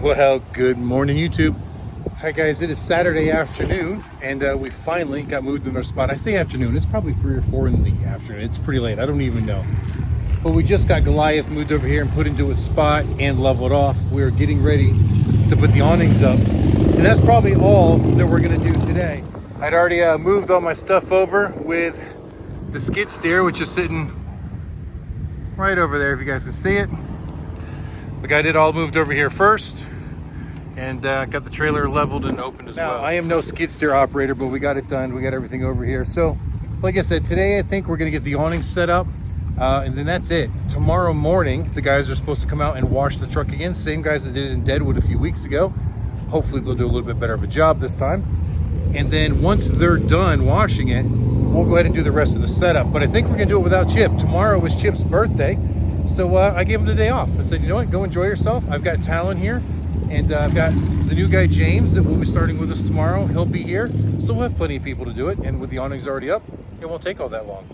Well, good morning, YouTube. Hi guys, it is Saturday afternoon and we finally got moved in our spot. I say afternoon, it's probably 3 or 4 in the afternoon. It's pretty late, I don't even know. But we just got Goliath moved over here and put into its spot and leveled off. We're getting ready to put the awnings up. And that's probably all that we're gonna do today. I'd already moved all my stuff over with the skid steer, which is sitting right over there if you guys can see it. We got it all moved over here first. And got the trailer leveled and opened as well. I am no skid steer operator, but we got it done. We got everything over here. So, like I said, today I think we're gonna get the awning set up, and then that's it. Tomorrow morning, the guys are supposed to come out and wash the truck again. Same guys that did it in Deadwood a few weeks ago. Hopefully they'll do a little bit better of a job this time. And then once they're done washing it, we'll go ahead and do the rest of the setup. But I think we're gonna do it without Chip. Tomorrow is Chip's birthday. So I gave him the day off. I said, you know what, go enjoy yourself. I've got Talon here. And I've got the new guy, James, that will be starting with us tomorrow. He'll be here. So we'll have plenty of people to do it. And with the awnings already up, it won't take all that long.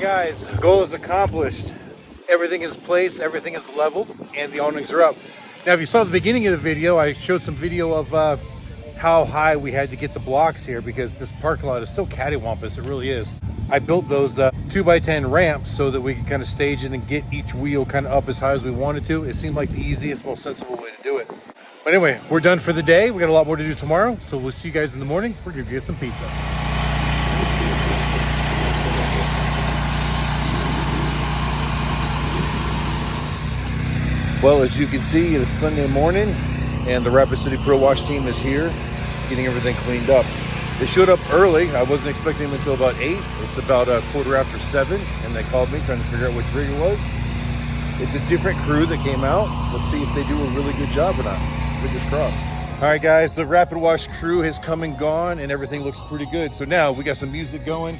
Guys, goal is accomplished. Everything is placed, everything is leveled, and the awnings are up. Now, if you saw the beginning of the video, I showed some video of how high we had to get the blocks here because this parking lot is so cattywampus, it really is. I built those 2x10 ramps so that we could kind of stage it and get each wheel kind of up as high as we wanted to. It seemed like the easiest, most sensible way to do it. But anyway, we're done for the day. We got a lot more to do tomorrow, so we'll see you guys in the morning. We're gonna get some pizza. Well, as you can see, it is Sunday morning and the Rapid City Pro Wash team is here getting everything cleaned up. They showed up early. I wasn't expecting them until about 8. It's about 7:15 and they called me trying to figure out which rig it was. It's a different crew that came out. Let's see if they do a really good job or not. Fingers crossed. All right, guys, the Rapid Wash crew has come and gone and everything looks pretty good. So now we got some music going.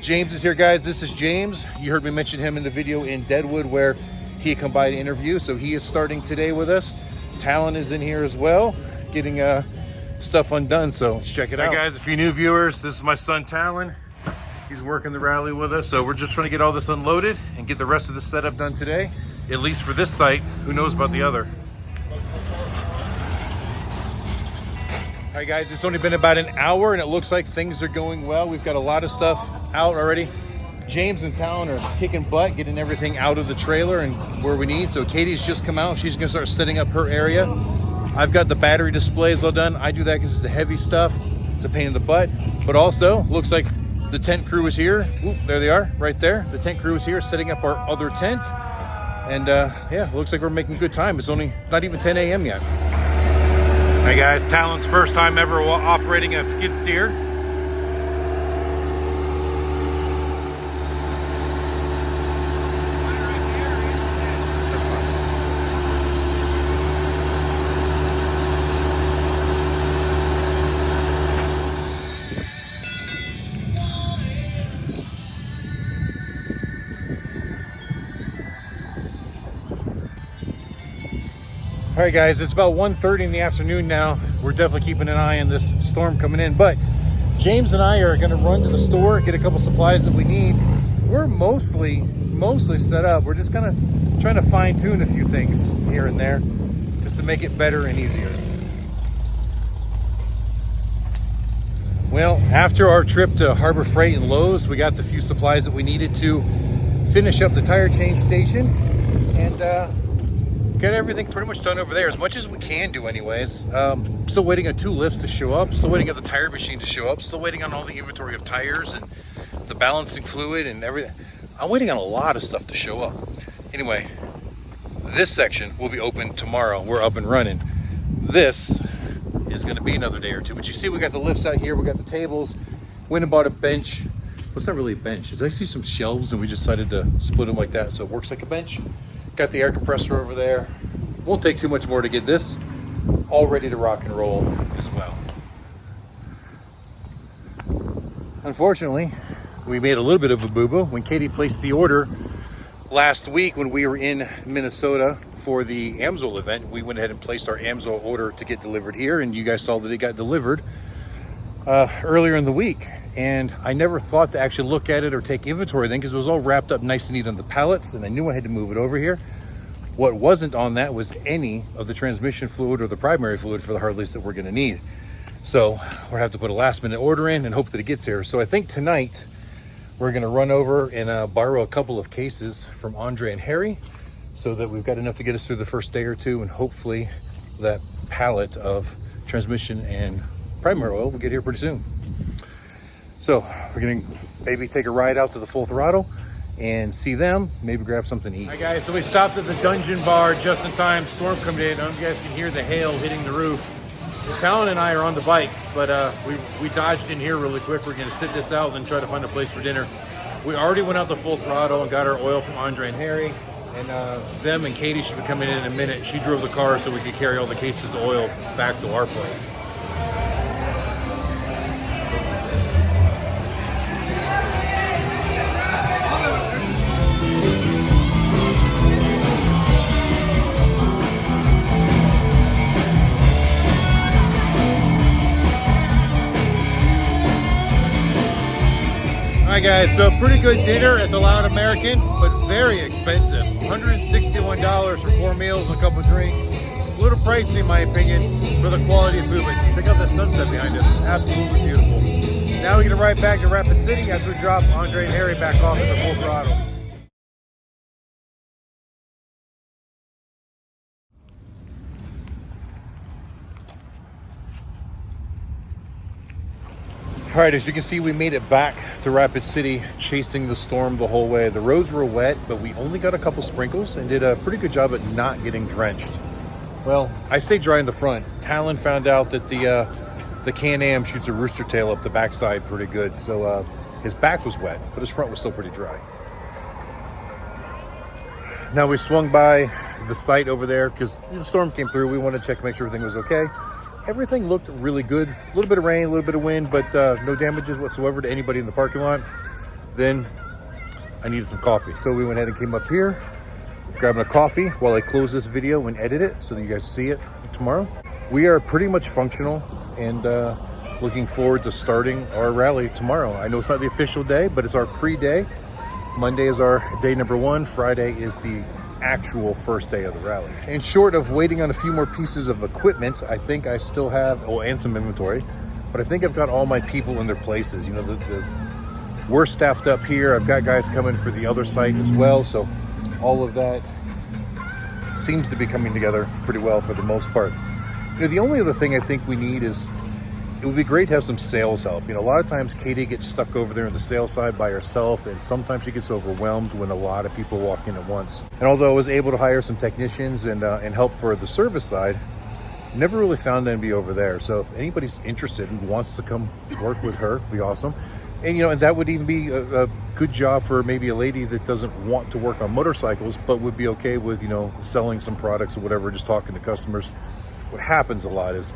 James is here, guys. This is James. You heard me mention him in the video in Deadwood where he had come by to interview, so he is starting today with us. Talon is in here as well, getting stuff undone, so let's check it out. Hey guys, a few new viewers, this is my son Talon. He's working the rally with us, so we're just trying to get all this unloaded and get the rest of the setup done today, at least for this site. Who knows about the other? All right guys, it's only been about an hour and it looks like things are going well. We've got a lot of stuff out already. James and Talon are kicking butt, getting everything out of the trailer and where we need. So Katie's just come out. She's gonna start setting up her area. I've got the battery displays all done. I do that because it's the heavy stuff. It's a pain in the butt. But also, looks like the tent crew is here. Oop, there they are, right there. The tent crew is here setting up our other tent. And yeah, looks like we're making good time. It's only not even 10 a.m. yet. Hey guys, Talon's first time ever operating a skid steer. All right guys, it's about 1:30 in the afternoon now. We're definitely keeping an eye on this storm coming in, but James and I are gonna run to the store, get a couple supplies that we need. We're mostly set up. We're just kind of trying to fine tune a few things here and there just to make it better and easier. Well, after our trip to Harbor Freight and Lowe's, we got the few supplies that we needed to finish up the tire change station and get everything pretty much done over there, as much as we can do anyways. Still waiting on 2 lifts to show up, still waiting on the tire machine to show up, still waiting on all the inventory of tires and the balancing fluid and everything. I'm waiting on a lot of stuff to show up. Anyway, this section will be open tomorrow. We're up and running. This is going to be another day or two, but you see we got the lifts out here, we got the tables. Went and bought a bench. Well, it's not really a bench, it's actually some shelves, and we decided to split them like that so it works like a bench. Got the air compressor over there. Won't take too much more to get this all ready to rock and roll as well. Unfortunately, we made a little bit of a boo-boo when Katie placed the order last week when we were in Minnesota for the Amsoil event. We went ahead and placed our Amsoil order to get delivered here, and you guys saw that it got delivered earlier in the week. And I never thought to actually look at it or take inventory then, because it was all wrapped up nice and neat on the pallets, and I knew I had to move it over here. What wasn't on that was any of the transmission fluid or the primary fluid for the Harleys that we're going to need. So we'll have to put a last minute order in and hope that it gets here. So I think tonight we're going to run over and borrow a couple of cases from Andre and Harry, so that we've got enough to get us through the first day or two, and hopefully that pallet of transmission and primary oil will get here pretty soon. So we're gonna maybe take a ride out to the Full Throttle and see them, maybe grab something to eat. All right guys, so we stopped at the Dungeon Bar just in time. Storm coming in. I don't know if you guys can hear the hail hitting the roof. Talon and I are on the bikes, but we dodged in here really quick. We're gonna sit this out and then try to find a place for dinner. We already went out the Full Throttle and got our oil from Andre and Harry, and them and Katie should be coming in a minute. She drove the car so we could carry all the cases of oil back to our place. All right guys, so pretty good dinner at the Loud American, but very expensive. $161 for 4 meals and a couple of drinks. A little pricey in my opinion for the quality of food, but check out that sunset behind us. Absolutely beautiful. Now we're gonna ride back to Rapid City after we drop Andre and Harry back off at the Full Throttle. All right, as you can see, we made it back to Rapid City, chasing the storm the whole way. The roads were wet, but we only got a couple sprinkles and did a pretty good job at not getting drenched. Well, I stayed dry in the front. Talon found out that the Can-Am shoots a rooster tail up the backside pretty good, so his back was wet, but his front was still pretty dry. Now we swung by the site over there because the storm came through. We wanted to check, make sure everything was okay. Everything looked really good. A little bit of rain, a little bit of wind, but no damages whatsoever to anybody in the parking lot. Then I needed some coffee. So we went ahead and came up here, grabbing a coffee while I close this video and edit it so that you guys see it tomorrow. We are pretty much functional and looking forward to starting our rally tomorrow. I know it's not the official day, but it's our pre-day. Monday is our day number 1. Friday is the actual first day of the rally. And short of waiting on a few more pieces of equipment, I think I still have, and some inventory, but I think I've got all my people in their places. You know, we're staffed up here. I've got guys coming for the other site as well. So all of that seems to be coming together pretty well for the most part. You know, the only other thing I think we need is, it would be great to have some sales help. You know, a lot of times Katie gets stuck over there on the sales side by herself, and sometimes she gets overwhelmed when a lot of people walk in at once. And although I was able to hire some technicians and help for the service side, never really found anybody over there. So if anybody's interested and wants to come work with her, it'd be awesome. And, you know, and that would even be a good job for maybe a lady that doesn't want to work on motorcycles, but would be okay with, you know, selling some products or whatever, just talking to customers. What happens a lot is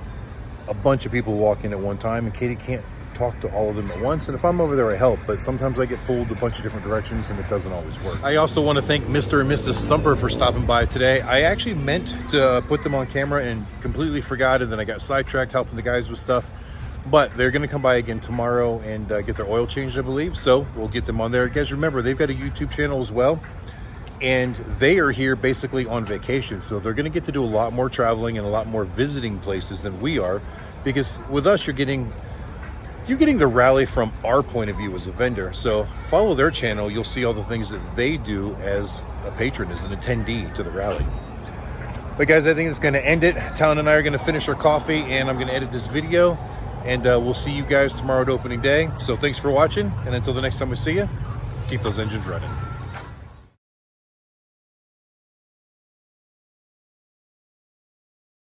a bunch of people walk in at one time, and Katie can't talk to all of them at once. And if I'm over there, I help, but sometimes I get pulled a bunch of different directions and it doesn't always work. I also want to thank Mr. and Mrs. Thumper for stopping by today. I actually meant to put them on camera and completely forgot, and then I got sidetracked helping the guys with stuff. But they're going to come by again tomorrow and get their oil changed, I believe. So we'll get them on there. Guys, remember, they've got a YouTube channel as well. And they are here basically on vacation. So they're going to get to do a lot more traveling and a lot more visiting places than we are. Because with us, you're getting you're getting the rally from our point of view as a vendor. So follow their channel. You'll see all the things that they do as a patron, as an attendee to the rally. But guys, I think it's going to end it. Talon and I are going to finish our coffee, and I'm going to edit this video. And we'll see you guys tomorrow at opening day. So thanks for watching. And until the next time we see you, keep those engines running.